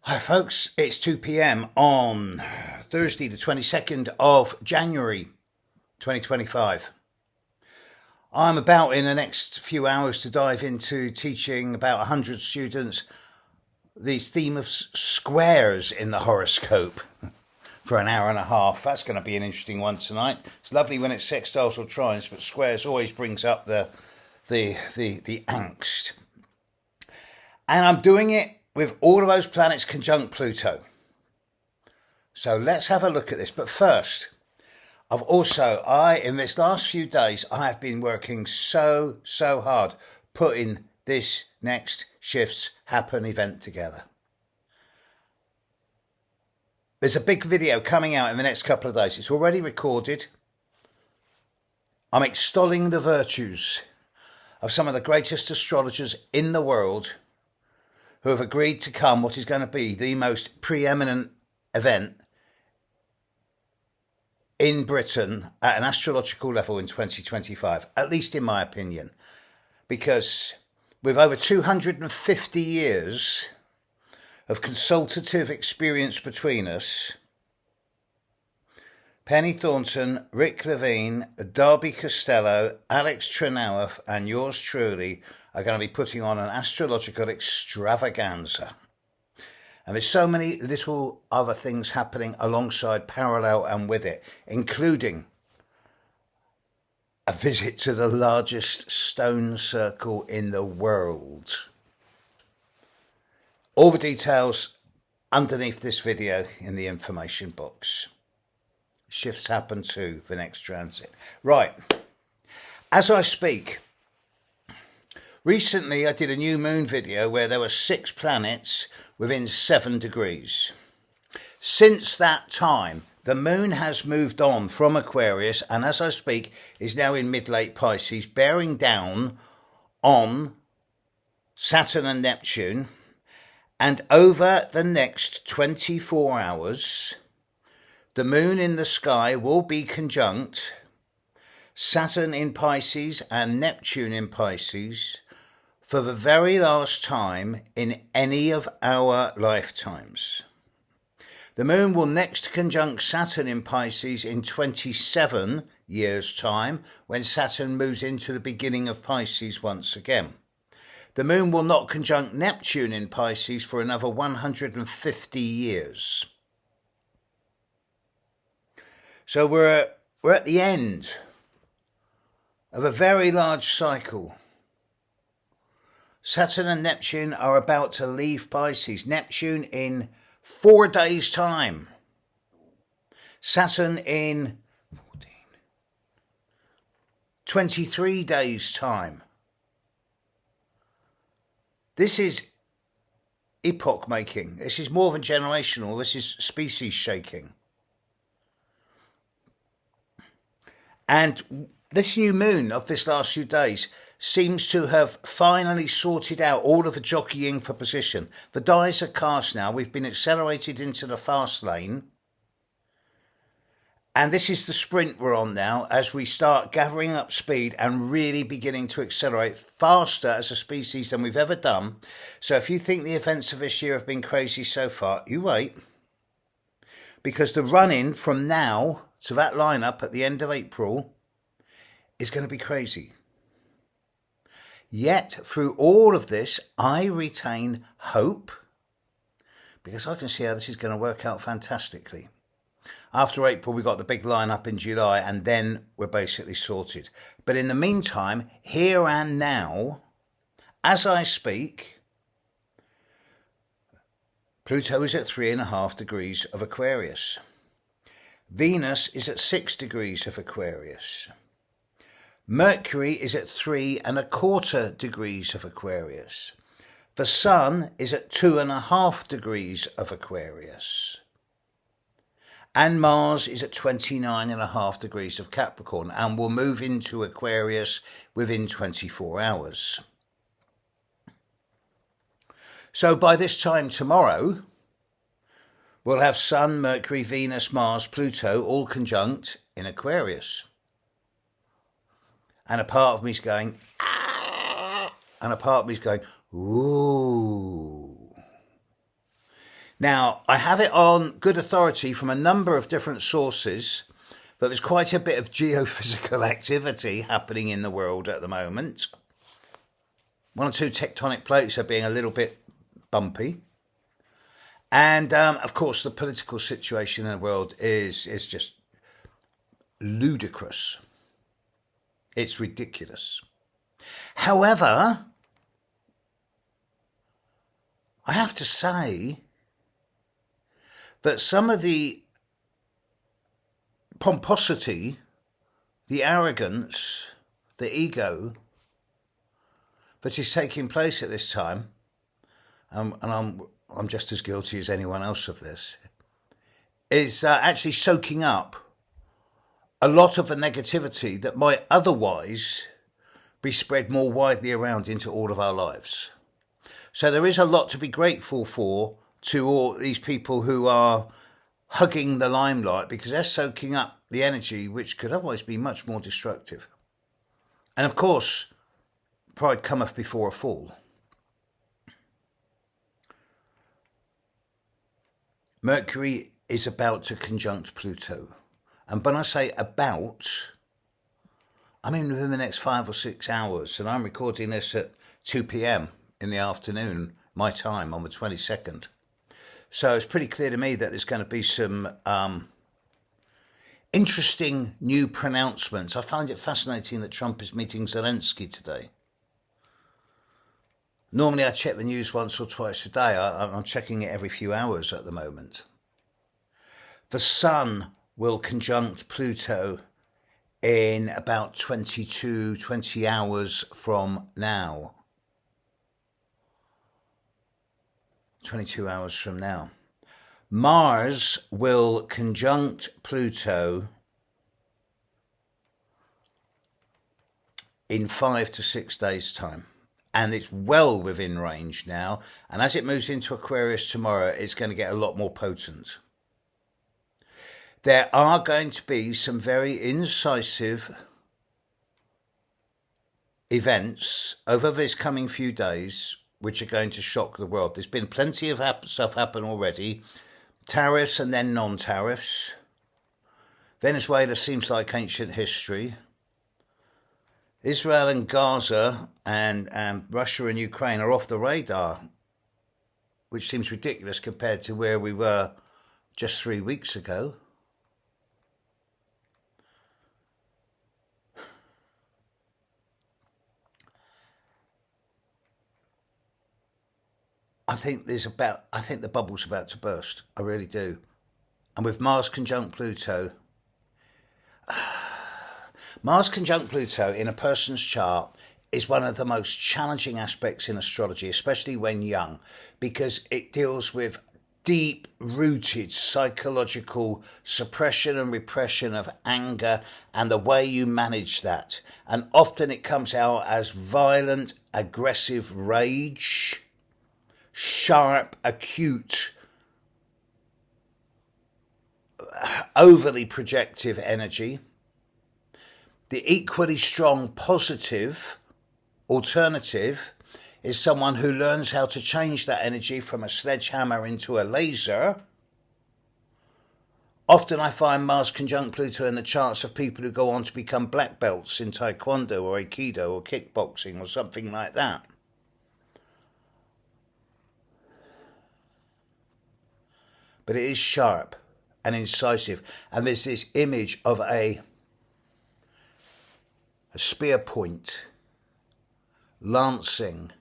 Hi folks, it's 2 p.m. on Thursday the 22nd of January 2025. I'm about in the next few hours to dive into teaching about 100 students the theme of squares in the horoscope for an hour and a half. That's going to be an interesting one tonight. It's lovely when it's sextiles or trines, but squares always brings up the angst. And I'm doing it with all of those planets conjunct Pluto. So let's have a look at this. But first, in this last few days, I have been working so hard putting this next Shifts Happen event together. There's a big video coming out in the next couple of days. It's already recorded. I'm extolling the virtues of some of the greatest astrologers in the world who have agreed to come what is going to be the most preeminent event in Britain at an astrological level in 2025, at least in my opinion, because with over 250 years of consultative experience between us, Penny Thornton, Rick Levine, Darby Costello, Alex Trenauer, and yours truly are going to be putting on an astrological extravaganza. And there's so many little other things happening alongside, parallel and with it, including a visit to the largest stone circle in the world. All the details underneath this video in the information box. Shifts happen to the next transit. Right, as I speak, recently I did a new moon video where there were 6 planets within 7 degrees. Since that time, the moon has moved on from Aquarius and as I speak is now in mid-late Pisces, bearing down on Saturn and Neptune. And over the next 24 hours, the moon in the sky will be conjunct Saturn in Pisces and Neptune in Pisces for the very last time in any of our lifetimes. The moon will next conjunct Saturn in Pisces in 27 years' time when Saturn moves into the beginning of Pisces once again. The moon will not conjunct Neptune in Pisces for another 150 years. So we're at the end of a very large cycle. Saturn and Neptune are about to leave Pisces. Neptune in 4 days' time. Saturn in 23 days' time. This is epoch-making. This is more than generational. This is species shaking. And this new moon of this last few days seems to have finally sorted out all of the jockeying for position. The dies are cast now. We've been accelerated into the fast lane. And this is the sprint we're on now as we start gathering up speed and really beginning to accelerate faster as a species than we've ever done. So if you think the events of this year have been crazy so far, you wait. Because the run-in from now to that lineup at the end of April is going to be crazy. Yet, through all of this, I retain hope because I can see how this is going to work out fantastically. After April, we got the big lineup in July, and then we're basically sorted. But in the meantime, here and now, as I speak, Pluto is at 3.5 degrees of Aquarius. Venus is at 6 degrees of Aquarius. Mercury is at 3.25 degrees of Aquarius. The Sun is at 2.5 degrees of Aquarius. And Mars is at 29.5 degrees of Capricorn and will move into Aquarius within 24 hours. So by this time tomorrow, we'll have Sun, Mercury, Venus, Mars, Pluto all conjunct in Aquarius. And a part of me's going, ah, and a part of me's going, ooh. Now, I have it on good authority from a number of different sources, but there's quite a bit of geophysical activity happening in the world at the moment. One or two tectonic plates are being a little bit bumpy. And, of course, the political situation in the world is just ludicrous. It's ridiculous. However, I have to say that some of the pomposity, the arrogance, the ego that is taking place at this time, and I'm just as guilty as anyone else of this, is actually soaking up a lot of the negativity that might otherwise be spread more widely around into all of our lives. So there is a lot to be grateful for to all these people who are hugging the limelight, because they're soaking up the energy which could otherwise be much more destructive. And of course, pride cometh before a fall. Mercury is about to conjunct Pluto. And when I say about, I mean within the next 5 or 6 hours. And I'm recording this at 2 p.m. in the afternoon, my time, on the 22nd. So it's pretty clear to me that there's going to be some interesting new pronouncements. I find it fascinating that Trump is meeting Zelensky today. Normally I check the news once or twice a day. I'm checking it every few hours at the moment. The Sun will conjunct Pluto in about 20 hours from now. 22 hours from now. Mars will conjunct Pluto in 5 to 6 days' time. And it's well within range now. And as it moves into Aquarius tomorrow, it's going to get a lot more potent. There are going to be some very incisive events over this coming few days which are going to shock the world. There's been plenty of stuff happen already. Tariffs and then non-tariffs. Venezuela seems like ancient history. Israel and Gaza and Russia and Ukraine are off the radar, which seems ridiculous compared to where we were just 3 weeks ago. I think the bubble's about to burst. I really do. And with Mars conjunct Pluto, Mars conjunct Pluto in a person's chart is one of the most challenging aspects in astrology, especially when young, because it deals with deep-rooted psychological suppression and repression of anger and the way you manage that. And often it comes out as violent, aggressive rage, sharp, acute, overly projective energy. The equally strong positive alternative is someone who learns how to change that energy from a sledgehammer into a laser. Often I find Mars conjunct Pluto in the charts of people who go on to become black belts in Taekwondo or Aikido or kickboxing or something like that. But it is sharp and incisive. And there's this image of a spear point lancing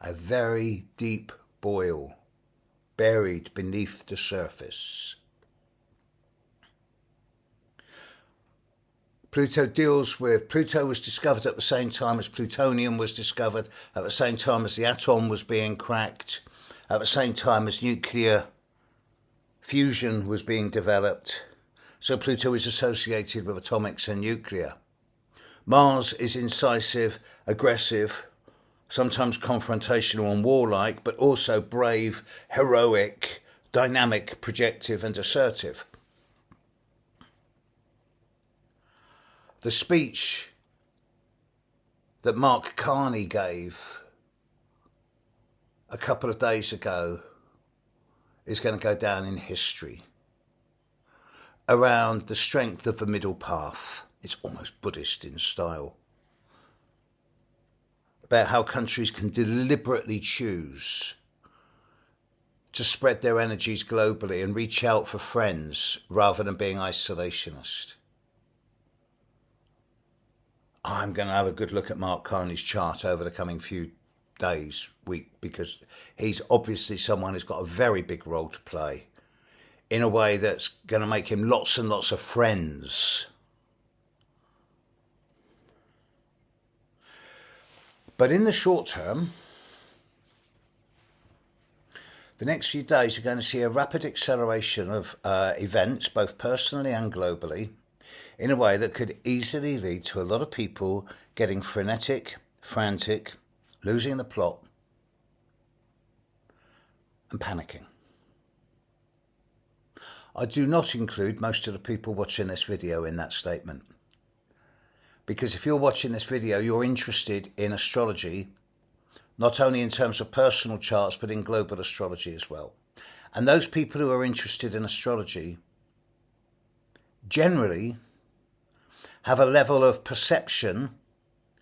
a very deep boil buried beneath the surface. Pluto was discovered at the same time as plutonium was discovered, at the same time as the atom was being cracked, at the same time as nuclear fusion was being developed. So Pluto is associated with atomics and nuclear. Mars is incisive, aggressive, sometimes confrontational and warlike, but also brave, heroic, dynamic, projective and assertive. The speech that Mark Carney gave a couple of days ago is going to go down in history around the strength of the middle path. It's almost Buddhist in style. About how countries can deliberately choose to spread their energies globally and reach out for friends rather than being isolationist. I'm going to have a good look at Mark Carney's chart over the coming few days, week, because he's obviously someone who's got a very big role to play in a way that's going to make him lots and lots of friends. But in the short term, the next few days are going to see a rapid acceleration of events, both personally and globally, in a way that could easily lead to a lot of people getting frenetic, frantic, losing the plot, and panicking. I do not include most of the people watching this video in that statement. Because if you're watching this video, you're interested in astrology, not only in terms of personal charts, but in global astrology as well. And those people who are interested in astrology generally have a level of perception,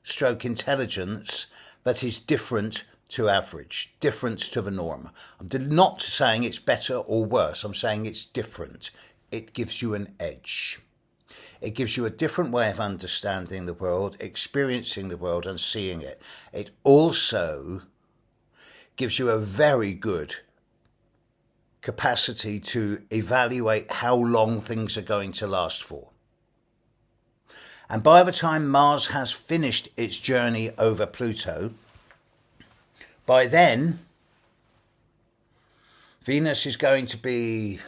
stroke intelligence, that is different to average, different to the norm. I'm not saying it's better or worse. I'm saying it's different. It gives you an edge. It gives you a different way of understanding the world, experiencing the world and seeing it. It also gives you a very good capacity to evaluate how long things are going to last for. And by the time Mars has finished its journey over Pluto, by then, Venus is going to be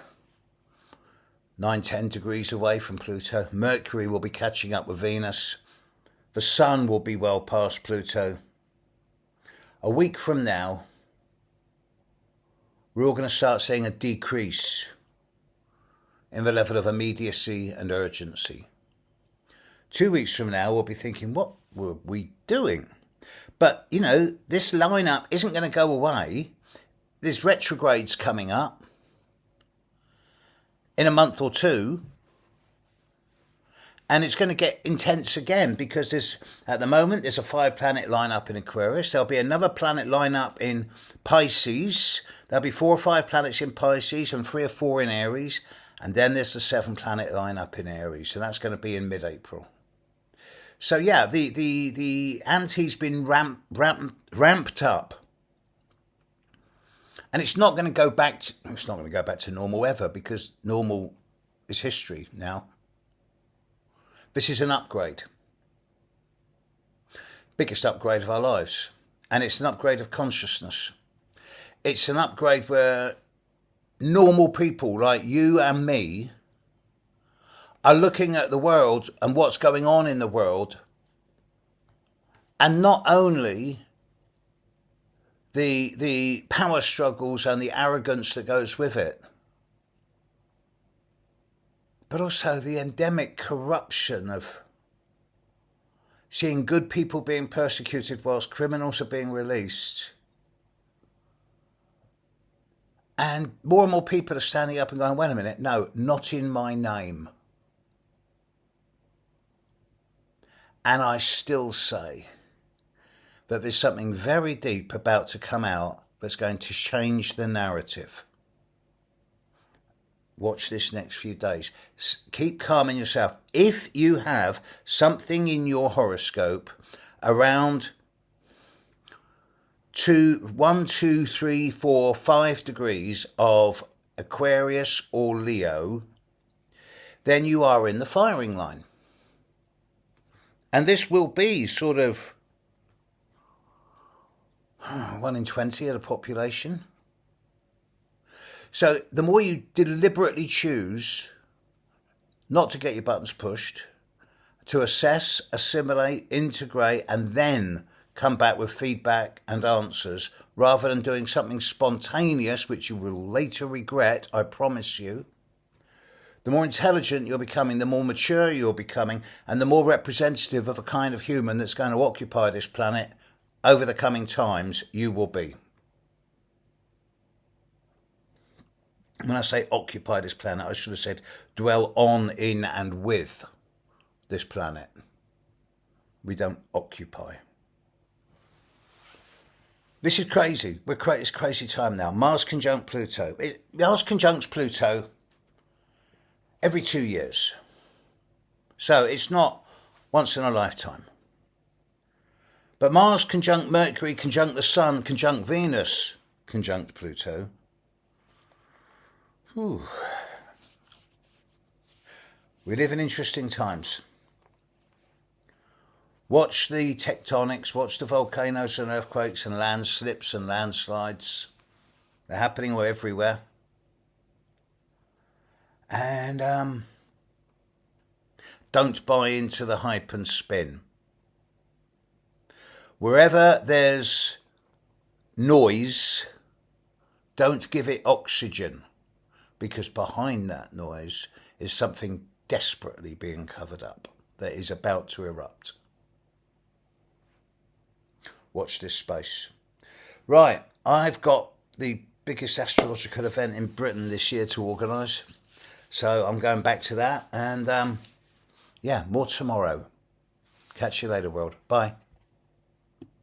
9-10 degrees away from Pluto. Mercury will be catching up with Venus. The Sun will be well past Pluto. A week from now, we're all going to start seeing a decrease in the level of immediacy and urgency. 2 weeks from now, we'll be thinking, what were we doing? But, you know, this lineup isn't going to go away. There's retrogrades coming up in a month or two. And it's going to get intense again because at the moment, there's a 5-planet lineup in Aquarius. There'll be another planet lineup in Pisces. There'll be 4 or 5 planets in Pisces and 3 or 4 in Aries. And then there's the 7-planet lineup in Aries. So that's going to be in mid-April. So yeah, the ante's been ramped up, and it's not going to go back to normal ever, because normal is history now. This is an upgrade, biggest upgrade of our lives, and it's an upgrade of consciousness. It's an upgrade where normal people like you and me are looking at the world and what's going on in the world, and not only the power struggles and the arrogance that goes with it, but also the endemic corruption of seeing good people being persecuted whilst criminals are being released. And more people are standing up and going, wait a minute, no, not in my name. And I still say that there's something very deep about to come out that's going to change the narrative. Watch this next few days. Keep calm in yourself. If you have something in your horoscope around 1, 2, 3, 4, 5 degrees of Aquarius or Leo, then you are in the firing line. And this will be sort of 1 in 20 of the population. So the more you deliberately choose not to get your buttons pushed, to assess, assimilate, integrate, and then come back with feedback and answers, rather than doing something spontaneous, which you will later regret, I promise you, the more intelligent you're becoming, the more mature you're becoming, and the more representative of a kind of human that's going to occupy this planet over the coming times you will be. When I say occupy this planet, I should have said dwell on, in and with this planet. We don't occupy. This is crazy. It's crazy time now. Mars conjunct Pluto. Mars conjuncts Pluto every 2 years. So it's not once in a lifetime. But Mars conjunct Mercury, conjunct the Sun, conjunct Venus, conjunct Pluto. Whew. We live in interesting times. Watch the tectonics, watch the volcanoes and earthquakes and landslips and landslides. They're happening everywhere. And don't buy into the hype and spin. Wherever there's noise, don't give it oxygen, because behind that noise is something desperately being covered up that is about to erupt. Watch this space. Right, I've got the biggest astrological event in Britain this year to organise. So I'm going back to that. And yeah, more tomorrow. Catch you later, world. Bye.